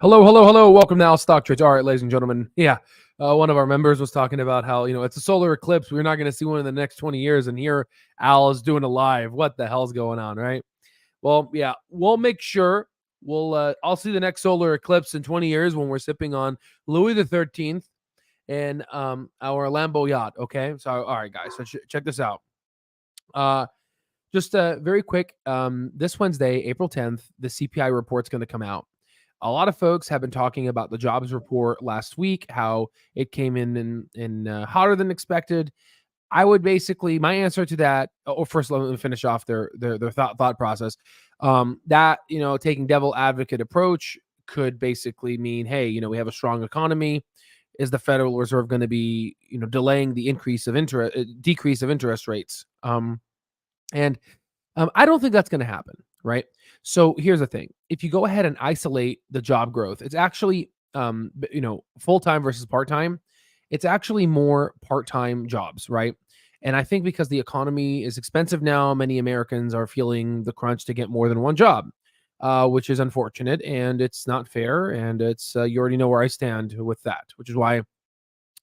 Hello, hello, hello. Welcome to Al Stock Trades. All right, ladies and gentlemen. Yeah, one of our members was talking about how, it's a solar eclipse. We're not going to see one in the next 20 years. And here Al is doing a live. What the hell's going on, right? Well, yeah, we'll make sure I'll see the next solar eclipse in 20 years when we're sipping on Louis the 13th and our Lambo yacht. Okay. So, all right, guys. So check this out. Just very quick. This Wednesday, April 10th, the CPI report's going to come out. A lot of folks have been talking about the jobs report last week, how it came in hotter than expected. I would basically, my answer to that, or first let me finish off their thought process. That, taking devil advocate approach could basically mean, hey, we have a strong economy. Is the Federal Reserve going to be, delaying the decrease of interest rates? And I don't think that's going to happen, right? So here's the thing. If you go ahead and isolate the job growth, it's actually, full-time versus part-time. It's actually more part-time jobs, right? And I think because the economy is expensive now, many Americans are feeling the crunch to get more than one job, which is unfortunate and it's not fair. And it's, you already know where I stand with that, which is why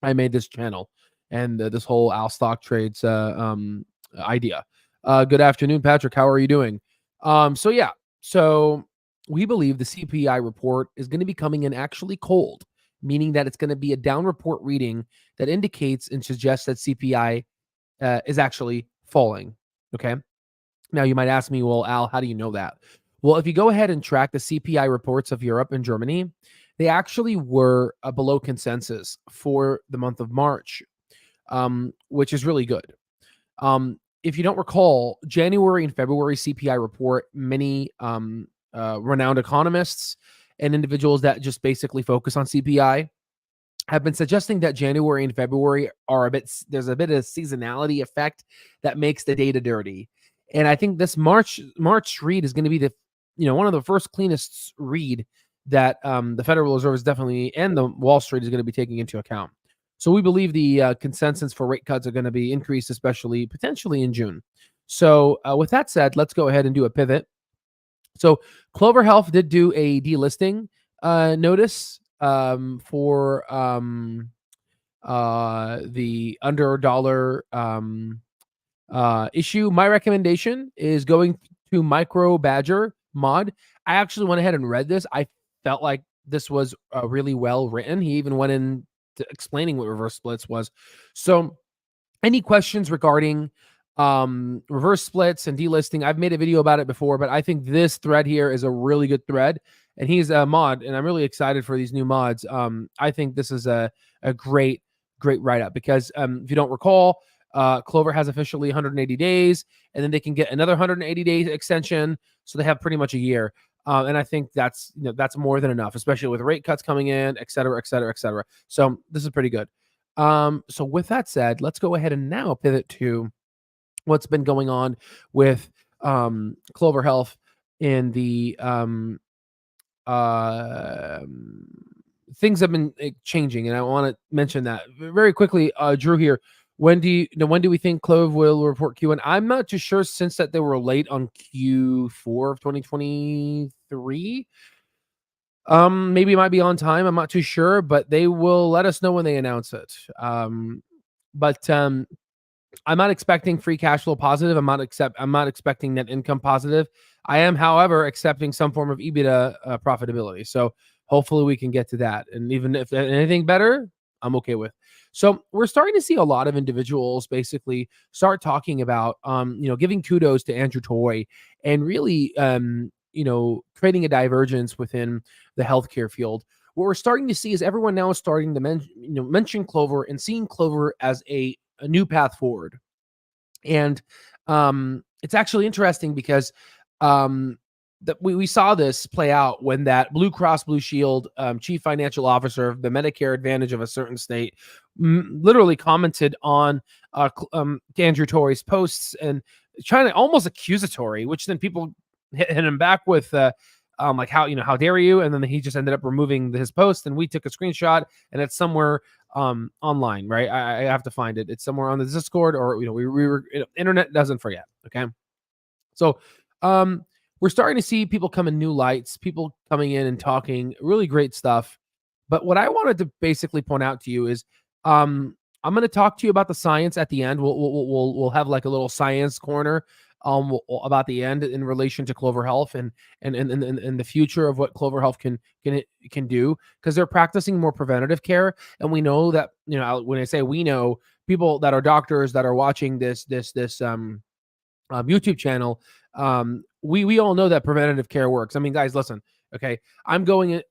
I made this channel and this whole Al Stock Trades idea. Good afternoon, Patrick. How are you doing? So we believe the CPI report is going to be coming in actually cold, meaning that it's going to be a down report reading that indicates and suggests that CPI is actually falling. Okay. Now you might ask me, well, Al, how do you know that? Well, if you go ahead and track the CPI reports of Europe and Germany, they actually were below consensus for the month of March, which is really good. If you don't recall, January and February CPI report, many renowned economists and individuals that just basically focus on CPI have been suggesting that January and February there's a bit of seasonality effect that makes the data dirty. And I think this March read is going to be one of the first cleanest read that the Federal Reserve is definitely, and the Wall Street is going to be taking into account. So we believe the consensus for rate cuts are going to be increased, especially potentially in June. So with that said, let's go ahead and do a pivot. So Clover Health did do a delisting notice for the under dollar issue. My recommendation is going to Micro Badger mod. I actually went ahead and read this. I felt like this was really well written. He even went in explaining what reverse splits was. So any questions regarding reverse splits and delisting, I've made a video about it before, but I think this thread here is a really good thread, and he's a mod, and I'm really excited for these new mods. I think this is a great write-up because if you don't recall, Clover has officially 180 days, and then they can get another 180 days extension, so they have pretty much a year. And I think that's more than enough, especially with rate cuts coming in, et cetera, et cetera, et cetera. So this is pretty good. So with that said, let's go ahead and now pivot to what's been going on with Clover Health in the things have been changing, and I want to mention that very quickly. Drew here. When do we think Clove will report Q1? I'm not too sure, since that they were late on Q4 of 2023. Maybe it might be on time. I'm not too sure, but they will let us know when they announce it. But I'm not expecting free cash flow positive. I'm not expecting net income positive. I am, however, accepting some form of EBITDA profitability. So hopefully we can get to that. And even if anything better, I'm okay with. So we're starting to see a lot of individuals basically start talking about, giving kudos to Andrew Toy and really, creating a divergence within the healthcare field. What we're starting to see is everyone now is starting to mention Clover and seeing Clover as a new path forward. And it's actually interesting because that we saw this play out when that Blue Cross Blue Shield chief financial officer of the Medicare Advantage of a certain state literally commented on Andrew Tory's posts and trying to almost accusatory, which then people hit him back with like, how dare you? And then he just ended up removing his post, and we took a screenshot, and it's somewhere online, right? I have to find it. It's somewhere on the Discord, or we were internet doesn't forget. Okay. So we're starting to see people come in new lights, people coming in and talking really great stuff. But what I wanted to basically point out to you is, I'm going to talk to you about the science at the end. We'll have like a little science corner about the end in relation to Clover Health and the future of what Clover Health can do, because they're practicing more preventative care. And we know that, when I say we know, people that are doctors that are watching this YouTube channel, we all know that preventative care works. I mean, guys, listen, okay, I'm going in,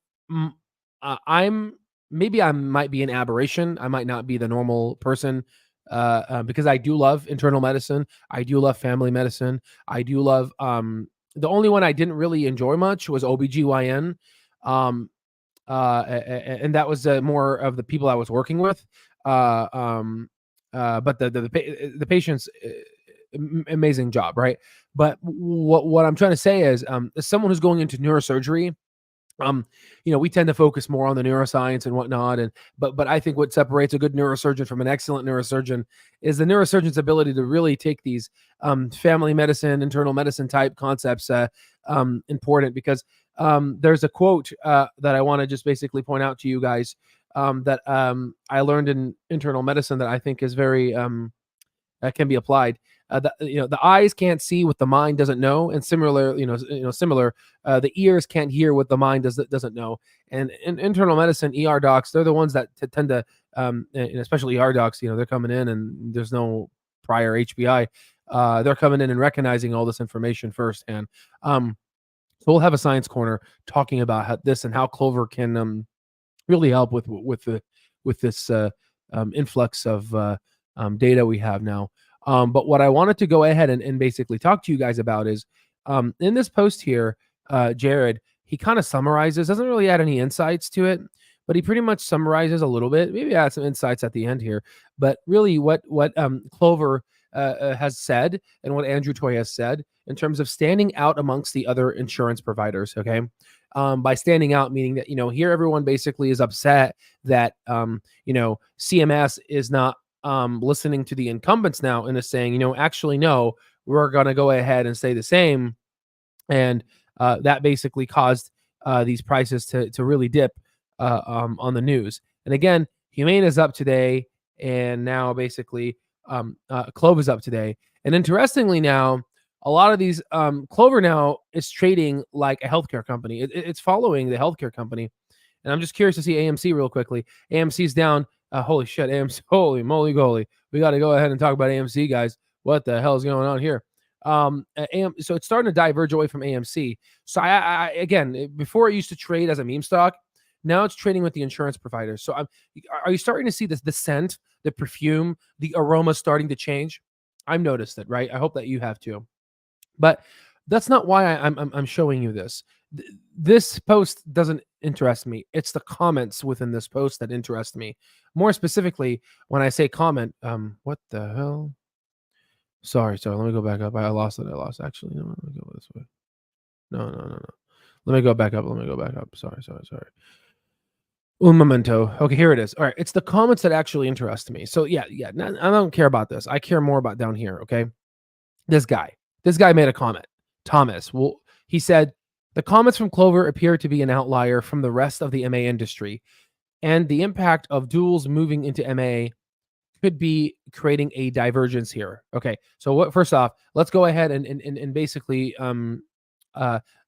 I'm maybe I might be an aberration. I might not be the normal person, because I do love internal medicine. I do love family medicine. I do love, the only one I didn't really enjoy much was OBGYN. And that was more of the people I was working with. But the patients, amazing job, right? But what I'm trying to say is, as someone who's going into neurosurgery, we tend to focus more on the neuroscience and whatnot, but I think what separates a good neurosurgeon from an excellent neurosurgeon is the neurosurgeon's ability to really take these family medicine, internal medicine type concepts important, because there's a quote that I want to just basically point out to you guys, that I learned in internal medicine that I think is very can be applied. The eyes can't see what the mind doesn't know, and similar, the ears can't hear what the mind doesn't know. And in internal medicine, ER docs, they're the ones that tend to, and especially ER docs, they're coming in and there's no prior HBI. They're coming in and recognizing all this information firsthand. So we'll have a science corner talking about this and how Clover can really help with this influx of data we have now. But what I wanted to go ahead and basically talk to you guys about is, in this post here, Jared, he kind of summarizes, doesn't really add any insights to it, but he pretty much summarizes a little bit, maybe add some insights at the end here. But really what Clover has said, and what Andrew Toy has said in terms of standing out amongst the other insurance providers, okay? By standing out, meaning that, here everyone basically is upset that, CMS is not listening to the incumbents now and is saying, actually, no, we're going to go ahead and stay the same. And that basically caused these prices to really dip on the news. And again, Humane is up today, and now basically Clover is up today. And interestingly, now a lot of these Clover now is trading like a healthcare company. It's following the healthcare company. And I'm just curious to see AMC real quickly. AMC's down. Holy shit, AMC! Holy moly, goalie! We got to go ahead and talk about AMC, guys. What the hell is going on here? So it's starting to diverge away from AMC. So I again, before it used to trade as a meme stock, now it's trading with the insurance providers. So are you starting to see the scent, the perfume, the aroma starting to change? I've noticed it, right? I hope that you have too. But that's not why I'm showing you this. This post doesn't interest me. It's the comments within this post that interest me. More specifically, when I say comment, what the hell? Sorry. Let me go back up. I lost it. Actually, no, let me go this way. No. Let me go back up. Sorry. Un momento. Okay, here it is. All right. It's the comments that actually interest me. So yeah. I don't care about this. I care more about down here. Okay. This guy made a comment. Thomas. Well, he said, the comments from Clover appear to be an outlier from the rest of the MA industry, and the impact of duals moving into MA could be creating a divergence here. Okay, so first off, let's go ahead and basically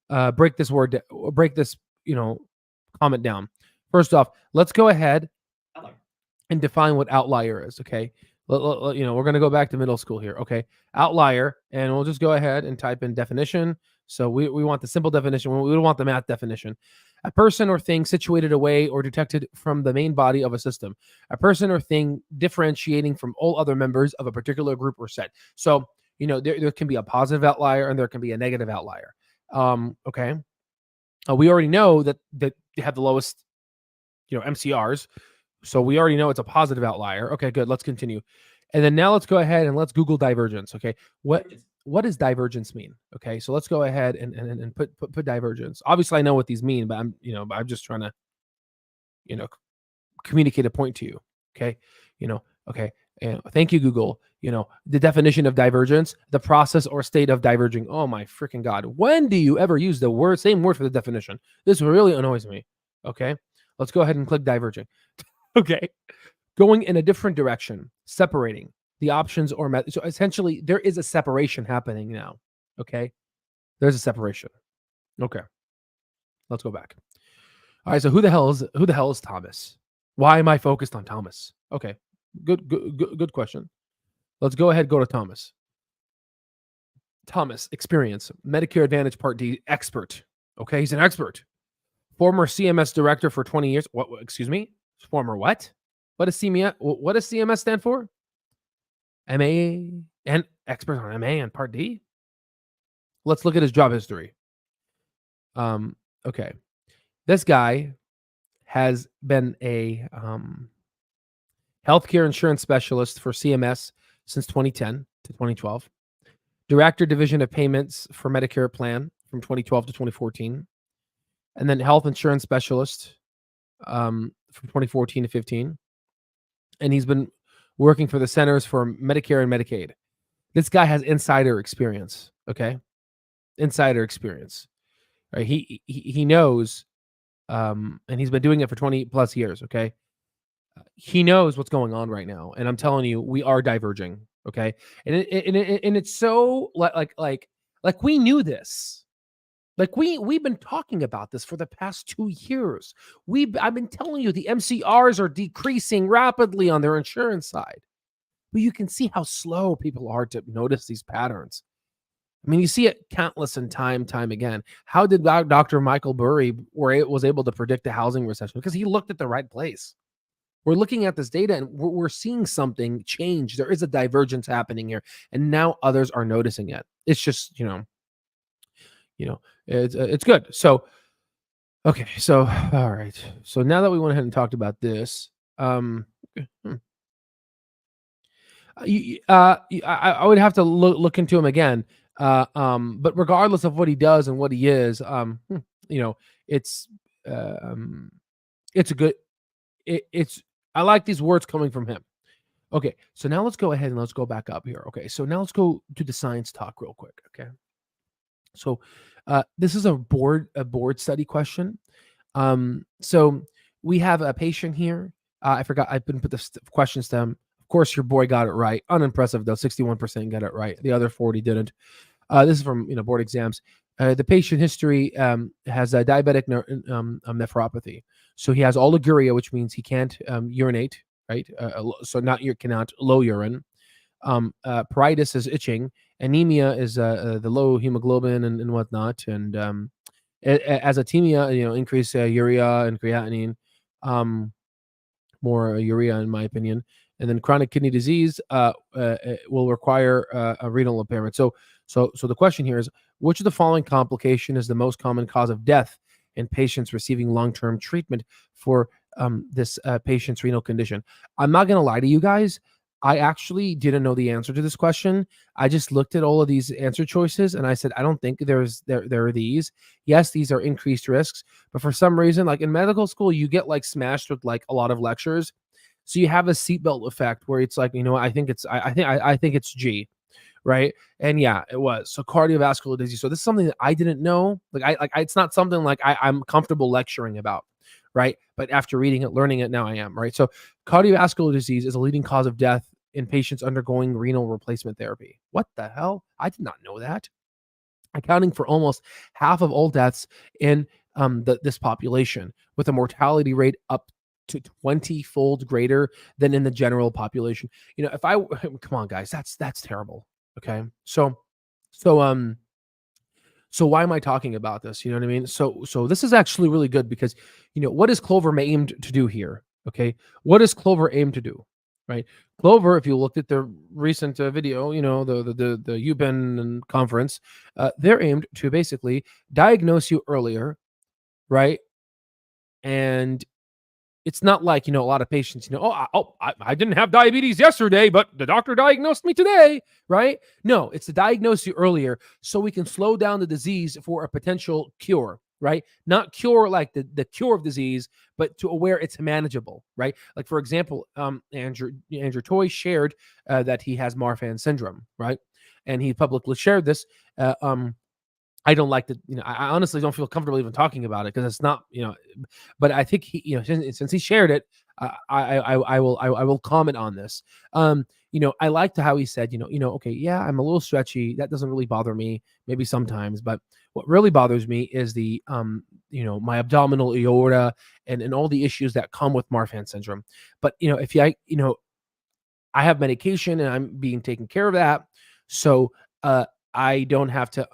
break this comment down. First off, let's go ahead and define what outlier is. Okay, we're going to go back to middle school here. Okay, outlier, and we'll just go ahead and type in definition. So we want the simple definition. We don't want the math definition. A person or thing situated away or detected from the main body of a system. A person or thing differentiating from all other members of a particular group or set. So, there can be a positive outlier and there can be a negative outlier. Okay. We already know that they have the lowest, MCRs. So we already know it's a positive outlier. Okay, good. Let's continue. And then now let's go ahead and let's Google divergence. Okay. What does divergence mean? Okay, so let's go ahead and put divergence. Obviously, I know what these mean, but I'm just trying to, communicate a point to you. Okay, okay. And thank you, Google. The definition of divergence, the process or state of diverging. Oh my freaking God. When do you ever use the same word for the definition? This really annoys me. Okay. Let's go ahead and click diverging. Okay. Going in a different direction, separating the options or methods. So essentially, there is a separation happening now. Okay. There's a separation. Okay. Let's go back. All right. So who the hell is Thomas? Why am I focused on Thomas? Okay. Good question. Let's go ahead, go to Thomas. Thomas, experience, Medicare Advantage Part D expert. Okay, he's an expert. Former CMS director for 20 years. What? Excuse me? Former what? What does CMS stand for? MA and expert on MA and Part D. Let's look at his job history. Okay. This guy has been a healthcare insurance specialist for CMS since 2010 to 2012. Director Division of Payments for Medicare Plan from 2012 to 2014. And then health insurance specialist from 2014 to 15. And he's been working for the Centers for Medicare and Medicaid. This guy has insider experience, okay? Insider experience. Right? He knows, and he's been doing it for 20 plus years, okay? He knows what's going on right now. And I'm telling you, we are diverging, okay? And it's so like we knew this. Like we've been talking about this for the past 2 years. I've been telling you the MCRs are decreasing rapidly on their insurance side. But you can see how slow people are to notice these patterns. I mean, you see it countless and time again. How did Dr. Michael Burry was able to predict a housing recession? Because he looked at the right place. We're looking at this data and we're seeing something change. There is a divergence happening here, and now others are noticing it. It's just, it's good. So, okay. So, all right. So now that we went ahead and talked about this, I would have to look into him again. But regardless of what he does and what he is, it's a good. I like these words coming from him. Okay, so now let's go ahead and let's go back up here. Okay, so now let's go to the science talk real quick. Okay, so this is a board study question. So we have a patient here. I forgot I didn't put the questions to him. Of course, your boy got it right. Unimpressive though. 61% got it right. The other 40 didn't. This is from board exams. The patient history has a diabetic nephropathy. So he has oliguria, which means he can't urinate, right? So cannot low urine. Pruritus is itching. Anemia is the low hemoglobin and whatnot. And azotemia, increased urea and creatinine, more urea in my opinion. And then chronic kidney disease will require a renal impairment. So the question here is, which of the following complication is the most common cause of death in patients receiving long-term treatment for this patient's renal condition? I'm not going to lie to you guys. I actually didn't know the answer to this question. I just looked at all of these answer choices and I said, I don't think there are these. Yes, these are increased risks, but for some reason, like in medical school, you get like smashed with like a lot of lectures. So you have a seatbelt effect where it's like, I think it's G. Right. And yeah, it was. So cardiovascular disease. So this is something that I didn't know. It's not something like I'm comfortable lecturing about. Right. But after reading it, learning it, now I am. Right. So cardiovascular disease is a leading cause of death in patients undergoing renal replacement therapy. What the hell? I did not know that. Accounting for almost half of all deaths in this population, with a mortality rate up to 20-fold greater than in the general population. Come on, guys, that's terrible. Okay. So why am I talking about this? You know what I mean? So this is actually really good because, what is Clover aimed to do here? Okay. What does Clover aim to do? Right. Clover, if you looked at the recent video, the UPenn conference, they're aimed to basically diagnose you earlier. Right. And it's not like, a lot of patients, I didn't have diabetes yesterday, but the doctor diagnosed me today, right? No, it's to diagnose you earlier so we can slow down the disease for a potential cure, right? Not cure like the cure of disease, but to where it's manageable, right? Like for example, Andrew Toy shared that he has Marfan syndrome, right? And he publicly shared this. Uh, um, I don't like to, I honestly don't feel comfortable even talking about it because it's not, but I think he, since he shared it, I will comment on this. I liked how he said, okay, yeah, I'm a little stretchy. That doesn't really bother me, maybe sometimes, but what really bothers me is the, my abdominal aorta and all the issues that come with Marfan syndrome. But if I have medication and I'm being taken care of that. So I don't have to,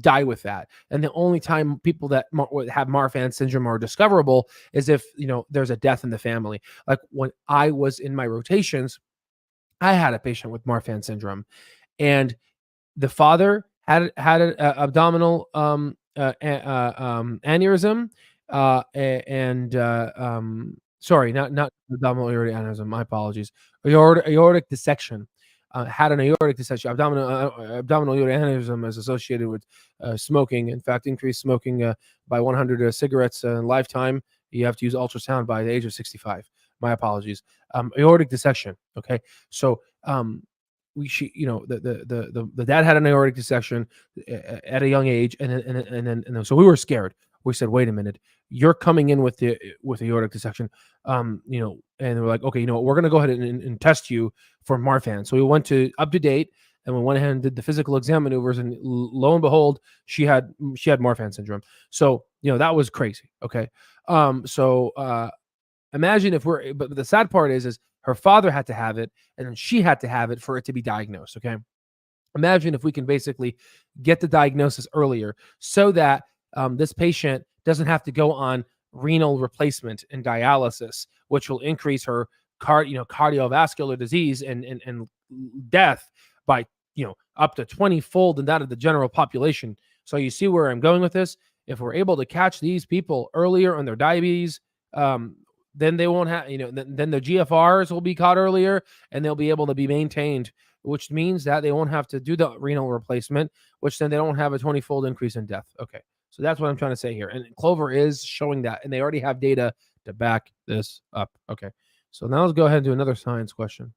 die with that. And the only time people that have Marfan syndrome are discoverable is if, there's a death in the family. Like when I was in my rotations, I had a patient with Marfan syndrome, and the father had an abdominal aneurysm, and sorry, not abdominal aortic aneurysm. My apologies. Aortic dissection. Had an aortic dissection. Abdominal aortic aneurysm is associated with smoking. In fact, increased smoking by 100 cigarettes in lifetime. You have to use ultrasound by the age of 65. My apologies. Aortic dissection. Okay, so the dad had an aortic dissection at a young age, and then so we were scared. We said, wait a minute, you're coming in with the aortic dissection, and we're like, okay, we're gonna go ahead and test you for Marfan. So we went to Up to Date, and we went ahead and did the physical exam maneuvers, and lo and behold, she had Marfan syndrome. So that was crazy. Okay, so imagine if but the sad part is her father had to have it, and then she had to have it for it to be diagnosed. Okay. Imagine if we can basically get the diagnosis earlier so that this patient doesn't have to go on renal replacement and dialysis, which will increase her cardiovascular disease and death by up to 20-fold than that of the general population. So you see where I'm going with this. If we're able to catch these people earlier on their diabetes, then they won't have, then the GFRs will be caught earlier and they'll be able to be maintained, which means that they won't have to do the renal replacement, which then they don't have a 20-fold increase in death. Okay. So that's what I'm trying to say here. And Clover is showing that, and they already have data to back this up. Okay. So now let's go ahead and do another science question.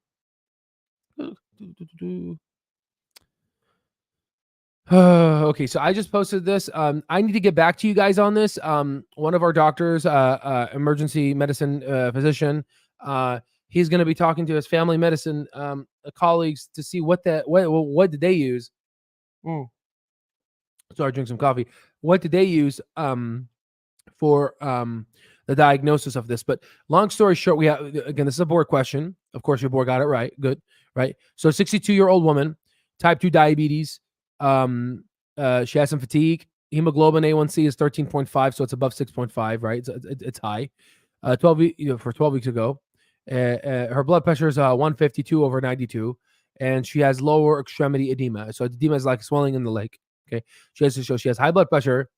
Okay, so I just posted this. I need to get back to you guys on this. One of our doctors, emergency medicine physician, he's going to be talking to his family medicine colleagues to see what did they use. Sorry, drink some coffee. What did they use for the diagnosis of this? But long story short, we have, again, this is a board question. Of course, your board got it right. Good, right? So 62-year-old woman, type 2 diabetes. She has some fatigue. Hemoglobin A1C is 13.5, so it's above 6.5, right? It's high. 12 weeks ago. Her blood pressure is 152 over 92, and she has lower extremity edema. So edema is like swelling in the leg. Okay, she has high blood pressure.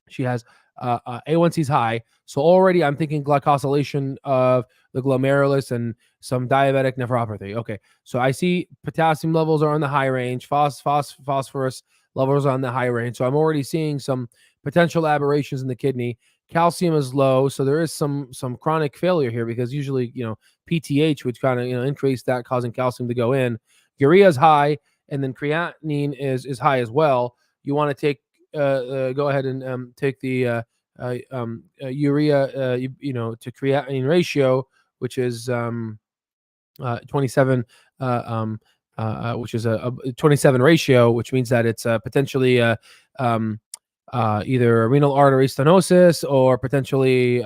She has A1C is high, so already I'm thinking glycosylation of the glomerulus and some diabetic nephropathy. Okay, so I see potassium levels are on the high range, phosphorus levels are on the high range. So I'm already seeing some potential aberrations in the kidney. Calcium is low, so there is some chronic failure here because usually PTH would kind of increase that, causing calcium to go in. Urea is high, and then creatinine is high as well. You want to take go ahead and take the urea to creatinine ratio, which is 27, which is a 27 ratio, which means that it's potentially either renal artery stenosis or potentially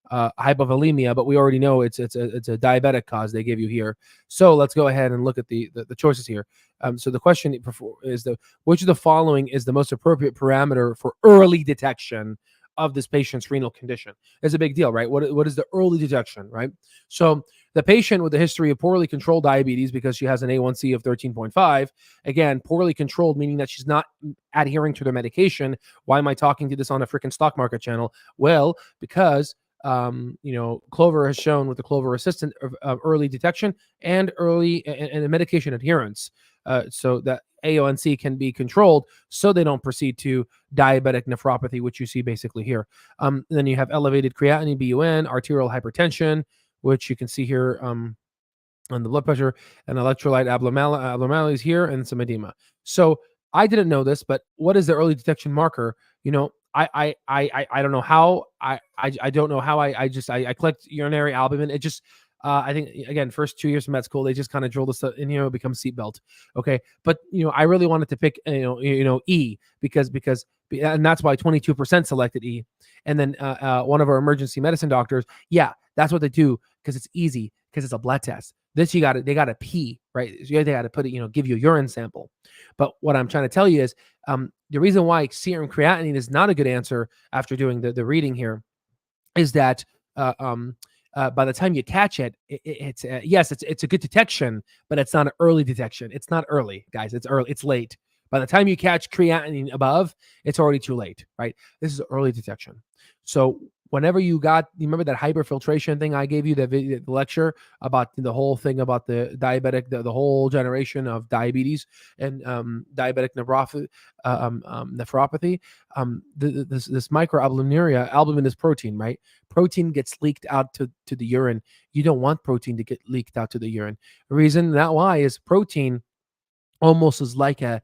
hypovolemia, but we already know it's a diabetic cause they give you here. So let's go ahead and look at the choices here. So the question is which of the following is the most appropriate parameter for early detection of this patient's renal condition? It's a big deal, right? What is the early detection, right? So the patient with a history of poorly controlled diabetes because she has an A1C of 13.5, again, poorly controlled, meaning that she's not adhering to their medication. Why am I talking to this on a freaking stock market channel? Well, because Clover has shown with the Clover Assistant of early detection and early and medication adherence, so that A1C can be controlled, so they don't proceed to diabetic nephropathy, which you see basically here. Then you have elevated creatinine, BUN, arterial hypertension, which you can see here on the blood pressure, and electrolyte abnormalities here, and some edema. So I didn't know this, but what is the early detection marker? I don't know how. I don't know how. I collect urinary albumin. It just I think, again, first 2 years of med school, they just kind of drilled us in, it becomes seatbelt. Okay, but I really wanted to pick E, because and that's why 22% selected E. And then one of our emergency medicine doctors, yeah, that's what they do, because it's easy, because it's a blood test. This they got to pee, right? So they got to put it, give you a urine sample. But what I'm trying to tell you is the reason why serum creatinine is not a good answer after doing the reading here is that by the time you catch it's yes, it's a good detection, but it's not an early detection. It's not early, guys. It's early. It's late. By the time you catch creatinine above, it's already too late, right? This is early detection. So whenever you remember that hyperfiltration thing I gave you, the lecture about the whole thing about the diabetic, the whole generation of diabetes and diabetic nephropathy. This microalbuminuria, albumin is protein, right? Protein gets leaked out to the urine. You don't want protein to get leaked out to the urine. The reason that why is protein almost is like the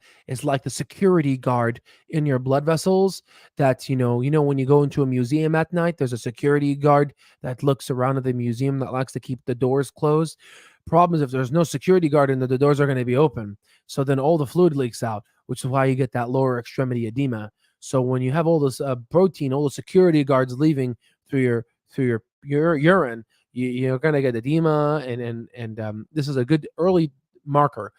security guard in your blood vessels, that when you go into a museum at night, there's a security guard that looks around at the museum that likes to keep the doors closed. Problem is, if there's no security guard in the doors are going to be open, so then all the fluid leaks out, which is why you get that lower extremity edema. So when you have all this protein, all the security guards leaving through your urine, you're going to get edema, and this is a good early marker.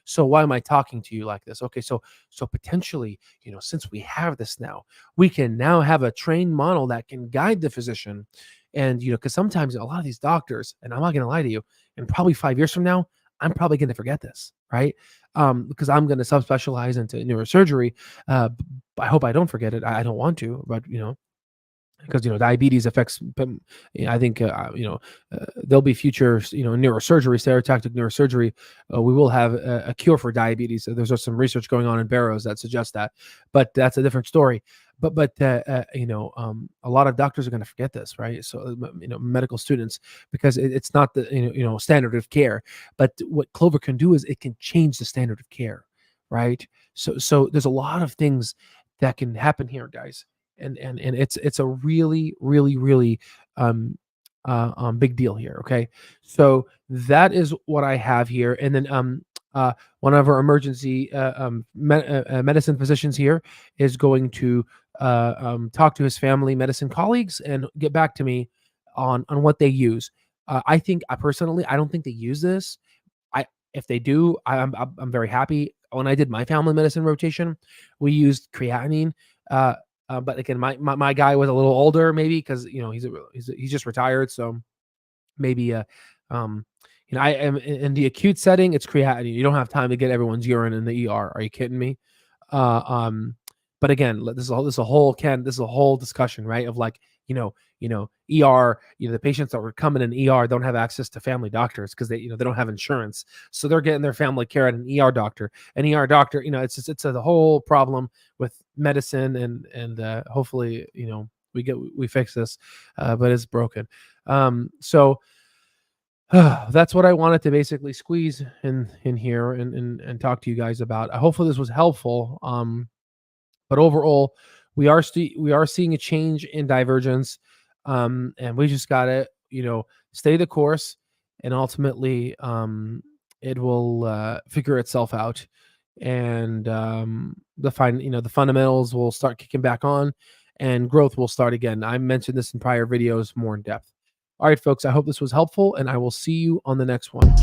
So why am I talking to you like this? Okay, so potentially, since we have this now, we can now have a trained model that can guide the physician. And because sometimes a lot of these doctors, and I'm not going to lie to you, and probably 5 years from now, I'm probably going to forget this, right? Because I'm going to subspecialize into neurosurgery. I hope I don't forget it. I don't want to, but because diabetes affects, I think there'll be future neurosurgery, stereotactic neurosurgery. We will have a cure for diabetes. There's some research going on in Barrows that suggests that, but that's a different story. But a lot of doctors are going to forget this, right? So medical students, because it's not the standard of care. But what Clover can do is it can change the standard of care, right? So there's a lot of things that can happen here, guys. And it's a really, really, really big deal here. Okay, so that is what I have here. And then one of our emergency medicine physicians here is going to talk to his family medicine colleagues and get back to me on what they use. I think personally, I don't think they use this. If they do, I'm very happy. When I did my family medicine rotation, we used creatinine. But again, my guy was a little older, maybe because he's just retired, so maybe I am in the acute setting. It's creatinine. You don't have time to get everyone's urine in the ER. Are you kidding me? But again, this is a whole discussion, right? Of like ER. The patients that were coming in ER don't have access to family doctors because they don't have insurance, so they're getting their family care at an ER doctor. An ER doctor, it's a whole problem with medicine, and hopefully we fix this, but it's broken. So that's what I wanted to basically squeeze in here and talk to you guys about. Hopefully this was helpful. But overall, we are seeing a change in divergence, and we just gotta stay the course, and ultimately it will figure itself out, and the fundamentals will start kicking back on, and growth will start again. I mentioned this in prior videos more in depth. All right, folks, I hope this was helpful, and I will see you on the next one.